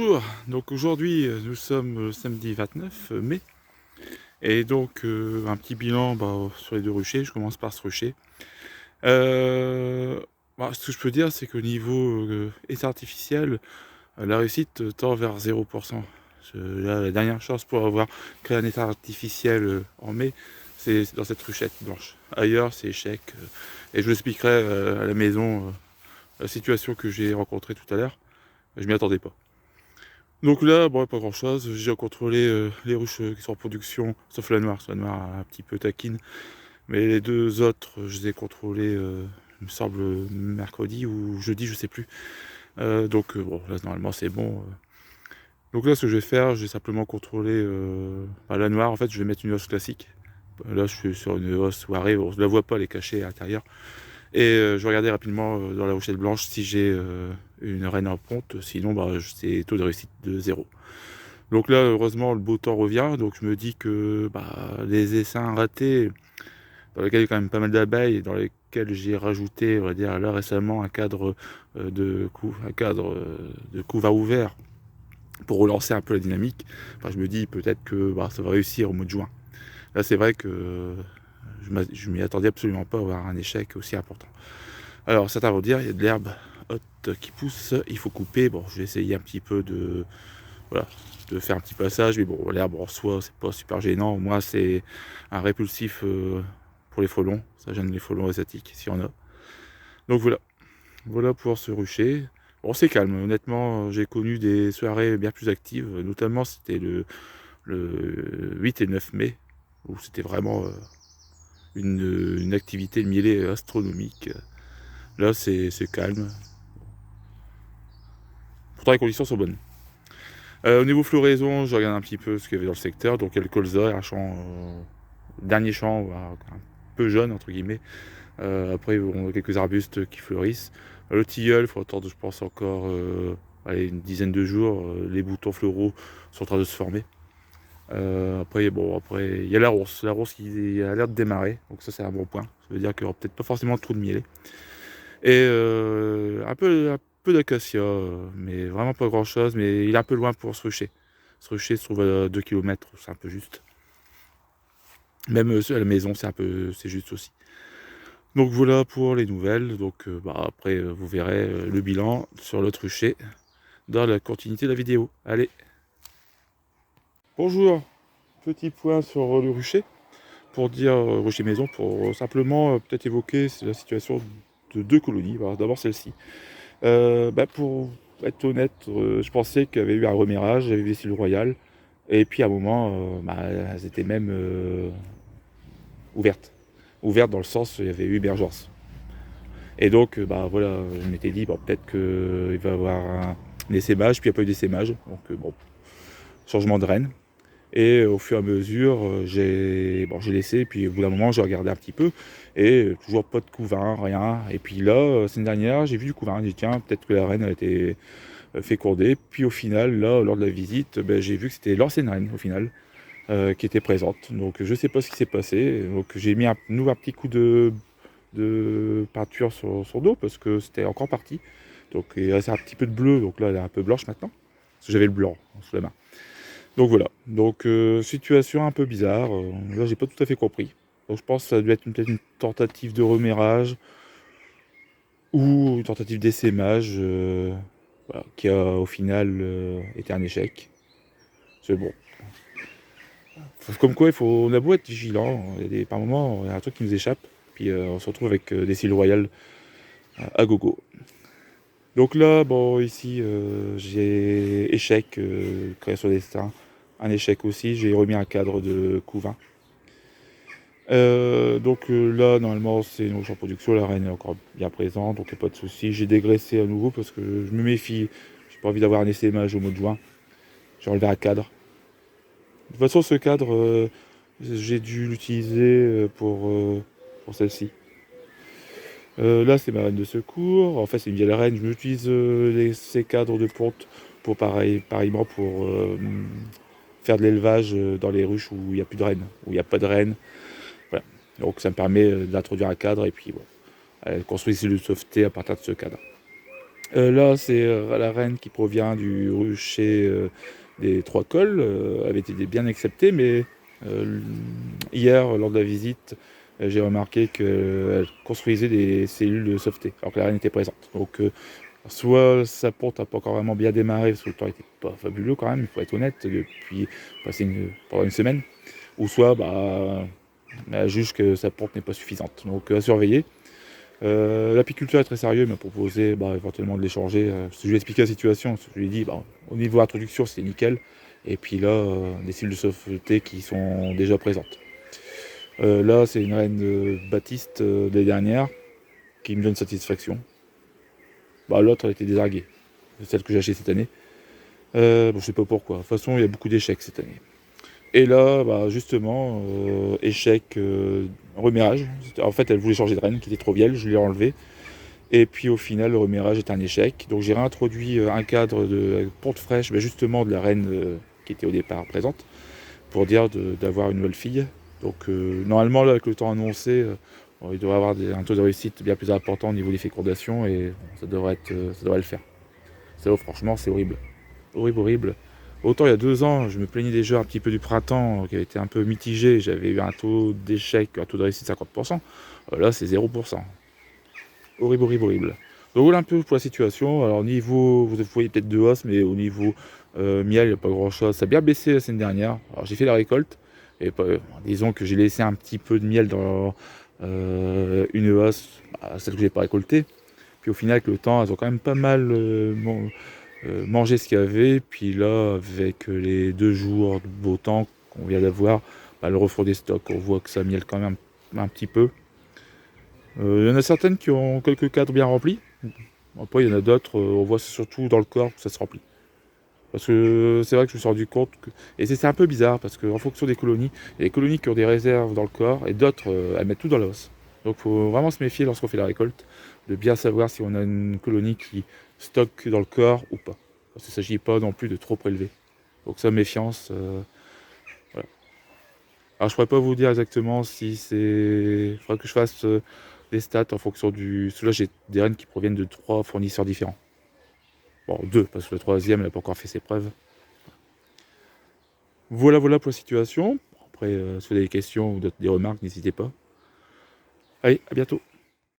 Bonjour, donc aujourd'hui nous sommes le samedi 29 mai et donc un petit bilan sur les deux ruchers. Je commence par ce rucher. Ce que je peux dire, c'est qu'au niveau état artificiel, la réussite tend vers 0%. Là, la dernière chance pour avoir créé un état artificiel en mai, c'est dans cette ruchette blanche. Ailleurs, c'est échec. Et je vous expliquerai à la maison la situation que j'ai rencontrée tout à l'heure. Je m'y attendais pas. Donc là, bon, pas grand chose, j'ai contrôlé les ruches qui sont en production, sauf la noire. La noire un petit peu taquine, mais les deux autres, je les ai contrôlés, il me semble, mercredi ou jeudi, je sais plus. Bon, là, normalement, c'est bon. Donc là, ce que je vais faire, je vais simplement contrôler la noire. En fait, je vais mettre une hausse classique. Là, je suis sur une hausse soirée, on ne la voit pas, elle est cachée à l'intérieur. Et je vais regarder rapidement dans la ruchette blanche si j'ai une reine en ponte, sinon c'est taux de réussite de 0. Donc là, heureusement, le beau temps revient, donc je me dis que les essaims ratés, dans lesquels il y a quand même pas mal d'abeilles, et dans lesquels j'ai rajouté, on va dire là récemment, un cadre de couvert ouvert pour relancer un peu la dynamique, je me dis peut-être que ça va réussir au mois de juin. Là, c'est vrai que je m'y attendais absolument pas à avoir un échec aussi important. Alors, certains vont dire, il y a de l'herbe haute qui pousse, il faut couper. Bon, je vais essayer un petit peu de faire un petit passage, mais bon, l'herbe en soi, c'est pas super gênant. Au moins, c'est un répulsif pour les frelons. Ça gêne les frelons asiatiques, s'il y en a. Donc voilà pour ce rucher. Bon, c'est calme. Honnêtement, j'ai connu des soirées bien plus actives. Notamment, c'était le 8 et 9 mai, où c'était vraiment une activité de mielée astronomique. Là, c'est calme. Pourtant, les conditions sont bonnes. Au niveau floraison, je regarde un petit peu ce qu'il y avait dans le secteur. Donc, il y a le colza, un champ, dernier champ, un peu jaune, entre guillemets. Après, on a quelques arbustes qui fleurissent. Le tilleul, il faut attendre, je pense, encore une dizaine de jours. Les boutons floraux sont en train de se former. Après, il y a la rousse qui a l'air de démarrer. Donc, ça, c'est un bon point. Ça veut dire qu'il n'y aura peut-être pas forcément trop de mielés. Et un peu d'acacia, mais vraiment pas grand chose, mais il est un peu loin pour se rucher. Ce rucher se trouve à 2 km, c'est un peu juste. Même à la maison, c'est juste aussi. Donc voilà pour les nouvelles. Donc après, vous verrez le bilan sur l'autre rucher dans la continuité de la vidéo. Allez. Bonjour, petit point sur le rucher, pour dire rucher maison, pour simplement peut-être évoquer la situation de deux colonies. D'abord celle-ci. Pour être honnête, je pensais qu'il y avait eu un remérage, j'avais vu le Royal, et puis à un moment, elles étaient même ouvertes. Ouvertes dans le sens où il y avait eu émergence. Et donc, voilà, je m'étais dit, peut-être qu'il va y avoir un essaimage, puis il n'y a pas eu d'essaimage, donc changement de reine. Et au fur et à mesure, j'ai laissé, et puis au bout d'un moment, j'ai regardé un petit peu, et toujours pas de couvain, rien. Et puis là, semaine dernière, j'ai vu du couvain, j'ai dit tiens, peut-être que la reine a été fécondée. Puis au final, là, lors de la visite, j'ai vu que c'était l'ancienne reine, au final, qui était présente. Donc je sais pas ce qui s'est passé. Donc j'ai mis un petit coup de peinture sur son dos, parce que c'était encore parti. Donc il restait un petit peu de bleu, donc là, elle est un peu blanche maintenant, parce que j'avais le blanc sous la main. Donc voilà, donc situation un peu bizarre, là j'ai pas tout à fait compris. Donc je pense que ça a dû être peut-être une tentative de remérage ou une tentative d'essaimage qui a au final été un échec. C'est bon. Comme quoi on a beau être vigilant, par moments il y a un truc qui nous échappe, puis on se retrouve avec des cils royales à gogo. Donc là, ici j'ai échec, création destin, un échec aussi, j'ai remis un cadre de couvain. Là, normalement, c'est nos champs de production, la reine est encore bien présente, donc il n'y a pas de souci. J'ai dégraissé à nouveau parce que je me méfie, j'ai pas envie d'avoir un essaimage au mois de juin. J'ai enlevé un cadre. De toute façon, ce cadre, j'ai dû l'utiliser pour celle-ci. Là, c'est ma reine de secours. En fait, c'est une vieille reine. Je m'utilise ces cadres de ponte pour pareillement pour faire de l'élevage dans les ruches où il n'y a plus de reine, où il n'y a pas de reine. Voilà. Donc ça me permet d'introduire un cadre et puis elle construit ses cellules de sauveté à partir de ce cadre. Là, c'est la reine qui provient du rucher des Trois Cols, avait été bien acceptée, mais hier, lors de la visite, j'ai remarqué qu'elle construisait des cellules de sauveté, alors que la reine était présente. Donc, soit sa ponte n'a pas encore vraiment bien démarré, parce que le temps n'était pas fabuleux quand même, il faut être honnête, depuis pendant une semaine, ou soit elle juge que sa ponte n'est pas suffisante. Donc, à surveiller. L'apiculteur est très sérieux, il m'a proposé éventuellement de l'échanger. Je lui ai expliqué la situation, je lui ai dit au niveau introduction c'était nickel, et puis là des cellules de sauveté qui sont déjà présentes. Là c'est une reine Baptiste de l'année dernière qui me donne satisfaction. L'autre elle était désinguée, celle que j'ai achetée cette année. Je sais pas pourquoi, de toute façon il y a beaucoup d'échecs cette année. Et là justement échec remirage. En fait elle voulait changer de reine qui était trop vieille, je l'ai enlevée. Et puis au final, le remirage est un échec. Donc j'ai réintroduit un cadre de ponte fraîche, justement de la reine qui était au départ présente, pour dire d'avoir une nouvelle fille. Donc normalement, là, avec le temps annoncé, il devrait avoir un taux de réussite bien plus important au niveau des fécondations et ça devrait le faire. Ça, franchement, c'est horrible. Horrible, horrible. Autant il y a 2 ans, je me plaignais déjà un petit peu du printemps, qui avait été un peu mitigé. J'avais eu un taux d'échec, un taux de réussite de 50%. Là, c'est 0%. Horrible, horrible, horrible. Donc voilà un peu pour la situation. Alors niveau, vous voyez peut-être de hausse, mais au niveau miel, il n'y a pas grand-chose. Ça a bien baissé la semaine dernière. Alors j'ai fait la récolte, et disons que j'ai laissé un petit peu de miel dans une hausse, celle que j'ai pas récoltée. Puis au final, avec le temps, elles ont quand même pas mal mangé ce qu'il y avait. Puis là, avec les 2 jours de beau temps qu'on vient d'avoir, le refroid des stocks, on voit que ça miel quand même un petit peu. Il y en a certaines qui ont quelques cadres bien remplis. Après, il y en a d'autres, on voit surtout dans le corps que ça se remplit. Parce que c'est vrai que je me suis rendu compte que... Et c'est un peu bizarre, parce qu'en fonction des colonies, il y a des colonies qui ont des réserves dans le corps, et d'autres, elles mettent tout dans l'os. Donc il faut vraiment se méfier lorsqu'on fait la récolte, de bien savoir si on a une colonie qui stocke dans le corps ou pas. Parce qu'il ne s'agit pas non plus de trop prélever. Donc ça, méfiance. Voilà. Alors je pourrais pas vous dire exactement si c'est... Il faudra que je fasse des stats en fonction du... Parce que là j'ai des rennes qui proviennent de 3 fournisseurs différents. Bon, 2, parce que le troisième n'a pas encore fait ses preuves. Voilà, voilà pour la situation. Après, si vous avez des questions ou des remarques, n'hésitez pas. Allez, à bientôt.